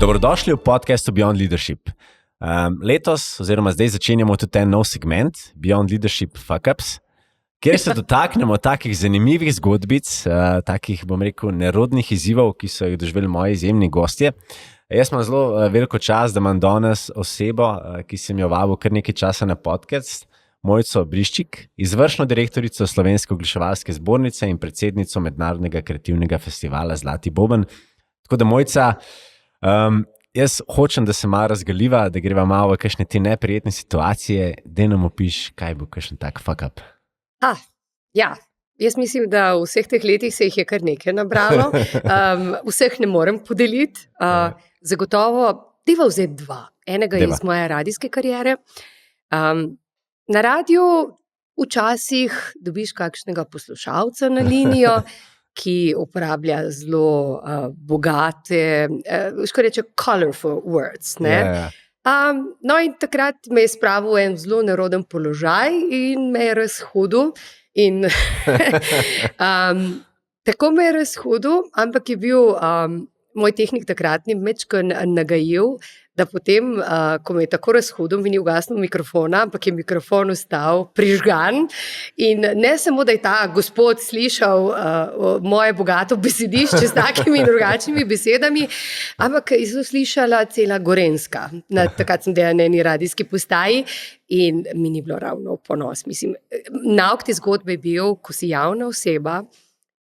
Dobrodošli v podcastu Beyond Leadership. Letos, oziroma zdaj začenjamo tudi en nov segment, Beyond Leadership Fuck-Ups, kjer se dotaknemo takih zanimivih zgodbic, takih, bom rekel, nerodnih izzivov, ki so jih doživeli moji izjemni gostje. Jaz imam zelo veliko čast, da imam danes osebo, ki sem jo vabil kar nekaj časa na podcast, Mojco Briščik, izvršno direktorico Slovenske oglaševalske zbornice in predsednico Mednarodnega kreativnega festivala Zlati Boben. Tako da, Mojca, jaz hočem, da se malo razgaliva, da greva malo v kakšne te neprijetne situacije, da nam opiš, kaj bo kakšen tak fuck up. Ja, jaz mislim, da v vseh teh letih se jih je kar nekaj nabralo. Vseh ne morem podeliti. Zagotovo, deva vzeti dva. Enega iz moje radijske kariere. Na radiju včasih dobiš kakšnega poslušalca na linijo, ki uporablja zelo bogate, ško reče, colorful words. No, in takrat me je spravil en zelo neroden položaj in me je razhudil. In tako me je razhudil, ampak je bil moj tehnik takratni mečko nagajil, da potem, ko me je tako razhudil, mi ni ugasnil mikrofona, ampak je mikrofon ostal prižgan. In ne samo, da je ta gospod slišal moje bogato besedišče s takimi in drugačnimi besedami, ampak je slišala cela Gorenjska. Takrat sem delala na eni radijski postaji in mi ni bilo ravno v ponos. Mislim, nauk te zgodbe je bil, ko si javna oseba,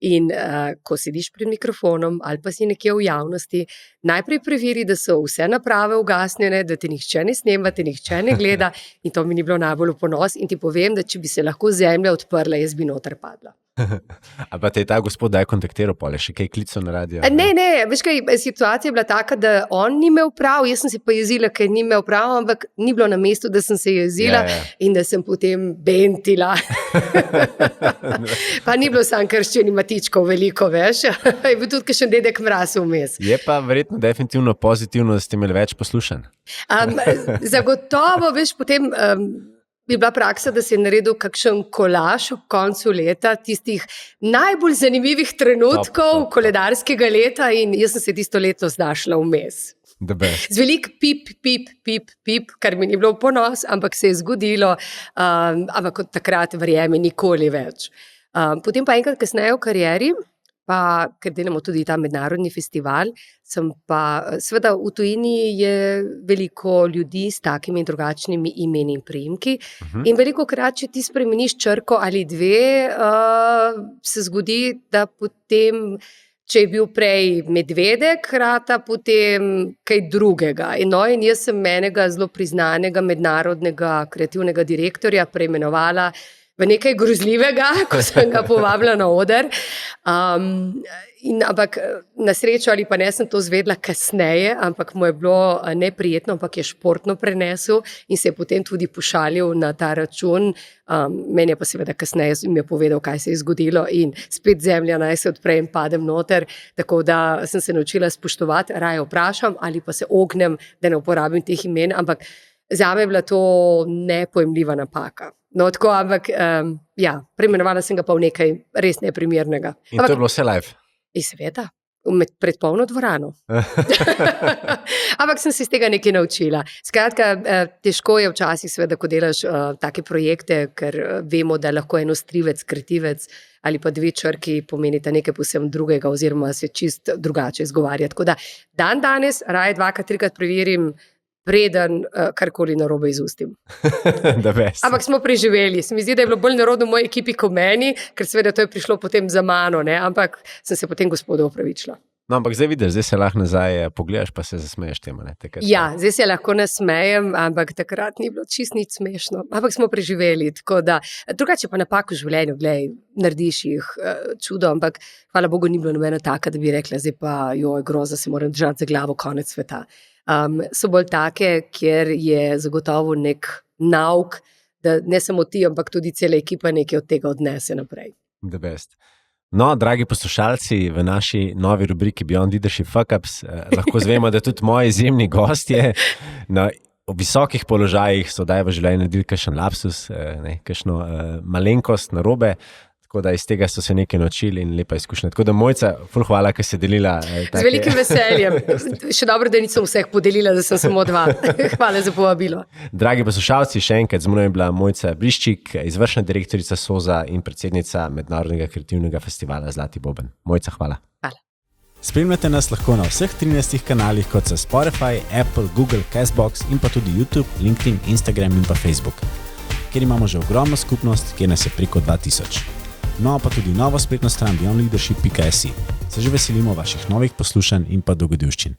in ko sediš pred mikrofonom ali pa si nekje v javnosti, najprej preveri, da so vse naprave ugasnjene, da te nihče ne snema, te nihče ne gleda, in to mi ni bilo najbolj v ponos. In ti povem, da če bi se lahko zemlja odprla, jaz bi noter padla. A pa te je ta gospod daj kontaktiral, pole še kaj klical na radio? Ne, veš kaj, situacija je bila taka, da on ni imel prav, jaz sem se pa jezila, ker ni imel prav, ampak ni bilo na mestu, da sem se jezila in da sem potem bentila. Pa ni bilo sam krščeni matičkov veliko, veš, je bil tudi kakšen dedek Mraz vmes. Je pa verjetno definitivno pozitivno, da ste imeli več poslušanj. Zagotovo, veš, potem bi bila praksa, da se je naredil kakšen kolaž v koncu leta, tistih najbolj zanimivih trenutkov koledarskega leta, in jaz sem se tisto leto znašla vmes. Z velik pip, kar mi ni bilo v ponos, ampak se je zgodilo, ampak od takrat verjemi nikoli več. Potem pa enkrat kasneje v karieri, pa ker delamo tudi ta mednarodni festival, sem pa, seveda v tujini je veliko ljudi s takimi in drugačnimi imeni in priimki, in veliko krat, če ti spremeniš črko ali dve, se zgodi, da potem, če je bil prej Medvedek, rata potem kaj drugega. In jaz sem enega zelo priznanega mednarodnega kreativnega direktorja preimenovala v nekaj grozljivega, ko sem ga povabila na oder. Ampak na srečo ali pa ne sem to zvedla kasneje, ampak mu je bilo neprijetno, ampak je športno prenesel in se je potem tudi pošalil na ta račun. Meni je pa seveda kasneje mi je povedal, kaj se je zgodilo, in spet zemlja naj se odpre in padem noter, tako da sem se naučila spoštovati, raje vprašam ali pa se ognem, da ne uporabim teh imen, ampak zame je bila to nepojemljiva napaka. No, tako, ampak preimenovala sem ga pa v nekaj res neprimernega. In to je bilo vse live? Seveda, pred polno dvorano. Ampak sem se iz tega nekaj naučila. Skratka, težko je včasih, seveda, ko delaš take projekte, ker vemo, da lahko en ostrivec, kreativec ali pa dve črki pomenita nekaj povsem drugega oziroma se čist drugače izgovarja. Tako da danes raje 2-3 preverim, preden karkoli narobe izustim. Ampak smo preživeli. Se mi zdi, da je bilo bolj nerodno v moji ekipi kot meni, ker seveda to je prišlo potem za mano, ne? Ampak sem se potem gospodu opravičila. No, ampak zdaj vidiš, zdaj se lahko nazaj pogledaš, pa se zasmeješ temu. Zdaj se lahko nasmejem, ampak takrat ni bilo čist nič smešno. Ampak smo preživeli, tako da, drugače pa napak v življenju, narediš jih čudo, ampak hvala Bogu ni bilo nobena taka, da bi rekla, zdaj pa groza, se moram držati za glavo, konec sveta. So bolj take, kjer je zagotovo nek nauk, da ne samo ti, ampak tudi cela ekipa nekaj od tega odnese naprej. The best. No, dragi poslušalci, v naši novi rubriki Beyond Leadership Fuck-Ups lahko zvemo, da tudi moji izjemni gostje na visokih položajih so v življenju naredili kakšen lapsus, kakšno malenkost narobe. tako da iz tega so se nekaj naučili in lepa izkušnja. Tako da Mojca, ful hvala, ker si delila. Z velikim veseljem. Še dobro, da nisem vseh podelila, da sem samo 2. Hvala za povabilo. Dragi poslušalci, še enkrat z mano je bila Mojca Briščik, izvršna direktorica SOZA in predsednica Mednarodnega kreativnega festivala Zlati Boben. Mojca, hvala. Spremljate nas lahko na vseh 13 kanalih, kot so Spotify, Apple, Google, Castbox in pa tudi YouTube, LinkedIn, Instagram in pa Facebook, kjer imamo že ogromno skupnost, kjer nas je preko 2000. No, pa tudi novo spletno stran beyondleadership.si. Se že veselimo vaših novih poslušanj in pa dogodivščin.